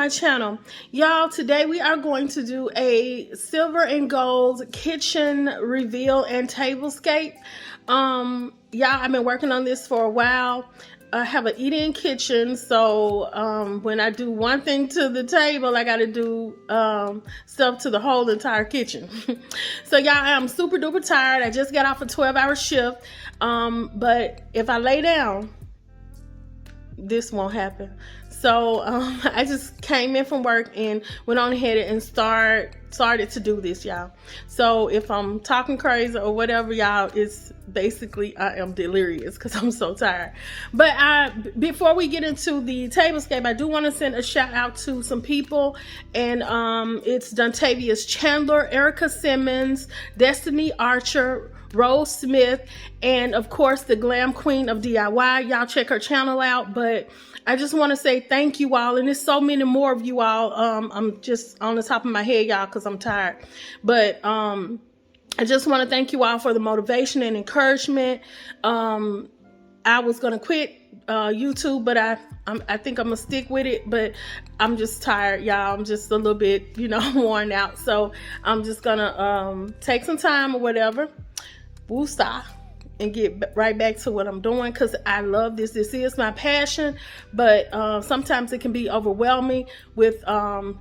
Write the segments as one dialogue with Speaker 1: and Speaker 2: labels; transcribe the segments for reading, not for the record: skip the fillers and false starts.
Speaker 1: my channel. Y'all, today we are going to do a silver and gold kitchen reveal and tablescape. Y'all, I've been working on this for a while. I have an eat-in kitchen, so when I do one thing to the table, I got to do stuff to the whole entire kitchen. So y'all, I'm super duper tired. I just got off a 12-hour shift, but if I lay down, this won't happen. So I just came in from work and went on ahead and started to do this, y'all. So if I'm talking crazy or whatever, y'all, it's basically I am delirious because I'm so tired. But before we get into the tablescape, I do want to send a shout out to some people, and it's Dontavius Chandler, Erica Simmons, Destiny Archer, Rose Smith, and of course the Glam Queen of DIY. Y'all check her channel out. But I just want to say thank you all, and there's so many more of you all. I'm just on the top of my head, y'all, because I'm tired. But I just want to thank you all for the motivation and encouragement. I was gonna quit YouTube, but I think I'm gonna stick with it. But I'm just tired, y'all. I'm just a little bit, worn out. So I'm just gonna take some time or whatever. Woosah, and get right back to what I'm doing, because I love this. This is my passion, but sometimes it can be overwhelming with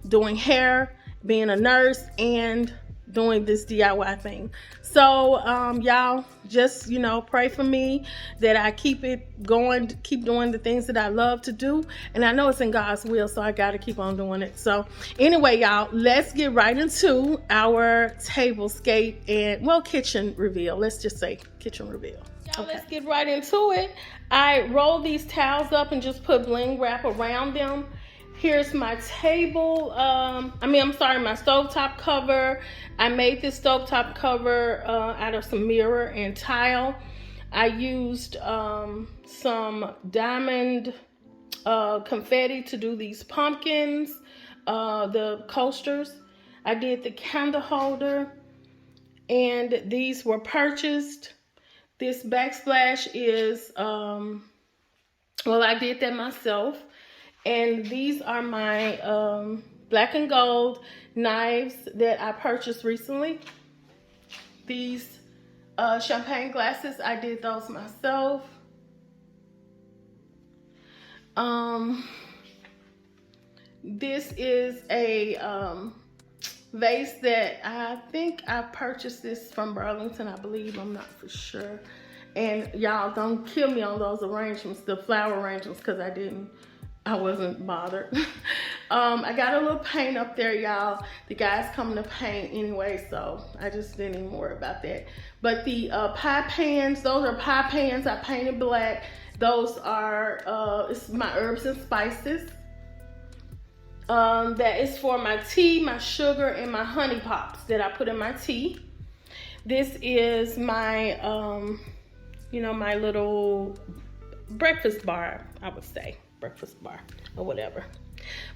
Speaker 1: doing hair, being a nurse, and doing this DIY thing. So y'all just pray for me that I keep it going, keep doing the things that I love to do, and I know it's in God's will, so I got to keep on doing it. So anyway, y'all, let's get right into our tablescape and kitchen reveal. Let's just say kitchen reveal. Y'all, okay. Let's get right into it. I rolled these towels up and just put bling wrap around them. Here's my table, my stovetop cover. I made this stovetop cover out of some mirror and tile. I used some diamond confetti to do these pumpkins, the coasters. I did the candle holder, and these were purchased. This backsplash is, I did that myself. And these are my black and gold knives that I purchased recently. These champagne glasses, I did those myself. This is a vase that I think I purchased this from Burlington, I believe. I'm not for sure. And y'all, don't kill me on those arrangements, the flower arrangements, because I wasn't bothered. I got a little paint up there, y'all. The guy's coming to paint anyway, so I just didn't even worry about that. But the pie pans, those are pie pans I painted black. Those are, it's my herbs and spices. That is for my tea, my sugar, and my honey pops that I put in my tea. This is my, my little breakfast bar, I would say. Breakfast bar or whatever.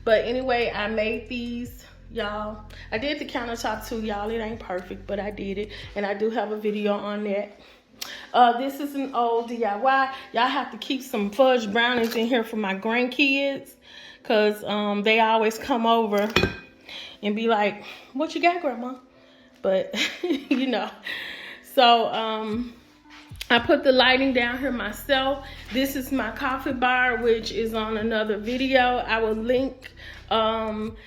Speaker 1: But anyway, I made these, y'all. I did the countertop too, y'all. It ain't perfect, but I did it, and I do have a video on that. This is an old DIY. Y'all have to keep some fudge brownies in here for my grandkids, because they always come over and be like, what you got, Grandma? But so I put the lighting down here myself. This is my coffee bar, which is on another video. I will link the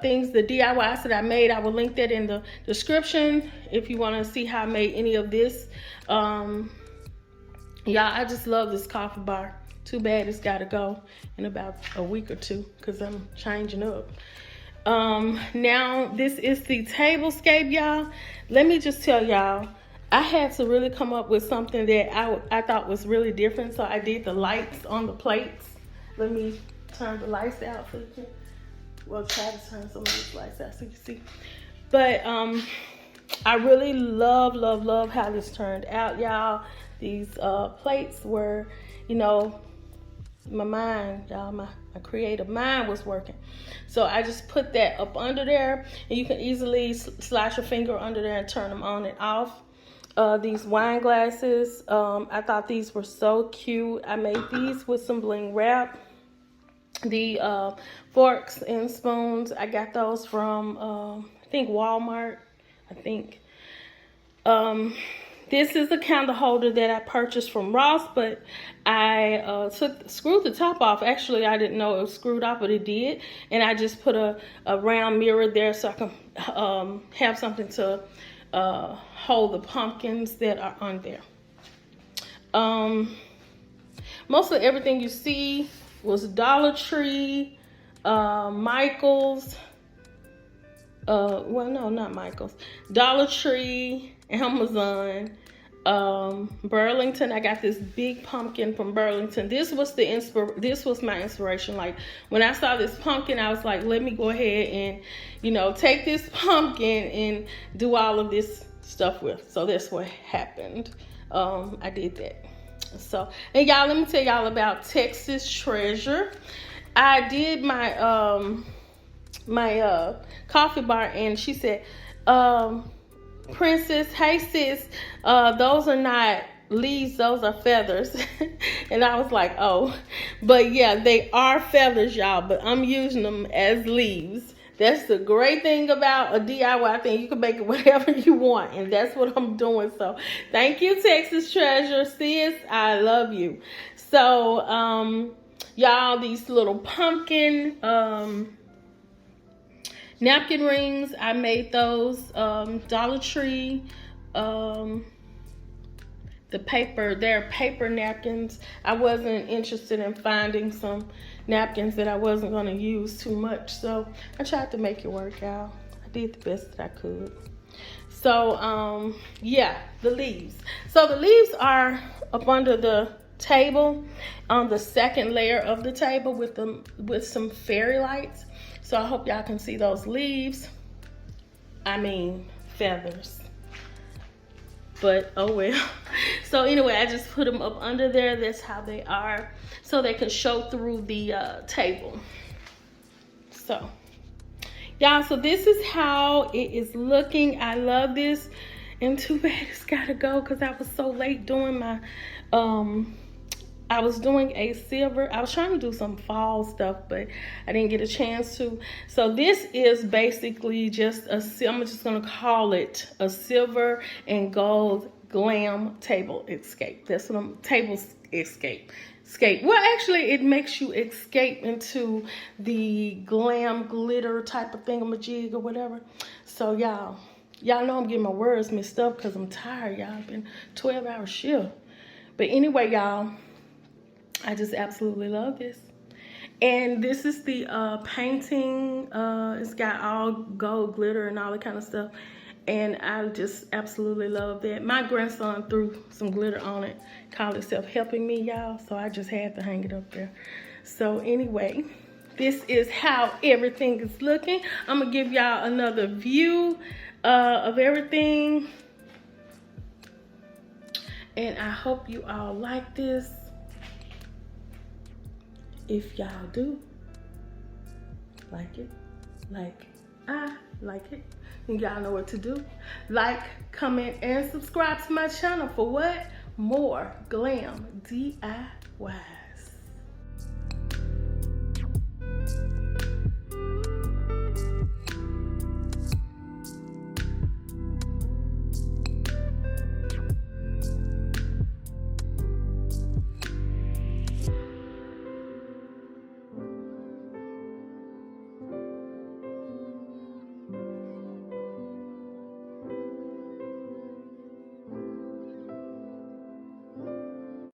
Speaker 1: things, the DIYs that I made. I will link that in the description if you want to see how I made any of this. Y'all, I just love this coffee bar. Too bad it's got to go in about a week or two, because I'm changing up. Now, this is the tablescape, y'all. Let me just tell y'all, I had to really come up with something that I thought was really different. So I did the lights on the plates. Let me turn the lights out so you can, try to turn some of these lights out so you can see. But I really love how this turned out, y'all. These plates were, my mind, y'all, my creative mind was working. So I just put that up under there, and you can easily slide your finger under there and turn them on and off. These wine glasses, I thought these were so cute. I made these with some bling wrap. The forks and spoons, I got those from I think Walmart. I think this is the candle holder that I purchased from Ross, but I screwed the top off. Actually, I didn't know it was screwed off, but it did. And I just put a round mirror there so I can have something to hold the pumpkins that are on there. Mostly everything you see was Dollar Tree, Michael's, well, no, not Michael's, Dollar Tree, Amazon, Burlington. I got this big pumpkin from Burlington. This was my inspiration. Like, when I saw this pumpkin, I was like, let me go ahead and, you know, take this pumpkin and do all of this stuff with. So that's what happened. I did that. So, and y'all, let me tell y'all about Texas Treasure. I did my my coffee bar, and she said, Princess, hey sis, those are not leaves, those are feathers. And I was like, oh, but yeah, they are feathers, y'all, but I'm using them as leaves. That's the great thing about a DIY thing. You can make it whatever you want, and that's what I'm doing. So thank you, Texas Treasure, sis. I love you. So y'all, these little pumpkin napkin rings, I made those Dollar Tree. They're paper napkins. I wasn't interested in finding some napkins that I wasn't going to use too much, so I tried to make it work out. I did the best that I could. So yeah, the leaves. So the leaves are up under the table on the second layer of the table with some fairy lights. So I hope y'all can see those leaves. I mean, feathers. But oh well. So anyway, I just put them up under there. That's how they are, so they can show through the table. So y'all, so this is how it is looking. I love this, and too bad it's gotta go because I was so late doing my I was doing a silver. I was trying to do some fall stuff, but I didn't get a chance to. So this is basically just I'm just gonna call it a silver and gold glam table escape. That's what table escape. Well, actually, it makes you escape into the glam glitter type of thingamajig or whatever. So y'all know I'm getting my words mixed up because I'm tired, y'all. It's been 12-hour shift. But anyway, y'all, I just absolutely love this. And this is the painting. It's got all gold glitter and all that kind of stuff. And I just absolutely love that. My grandson threw some glitter on it, called himself helping me, y'all. So I just had to hang it up there. So anyway, this is how everything is looking. I'm gonna give y'all another view of everything. And I hope you all like this. If y'all do like it, like I like it, and y'all know what to do. Like, comment, and subscribe to my channel for what? More glam DIY.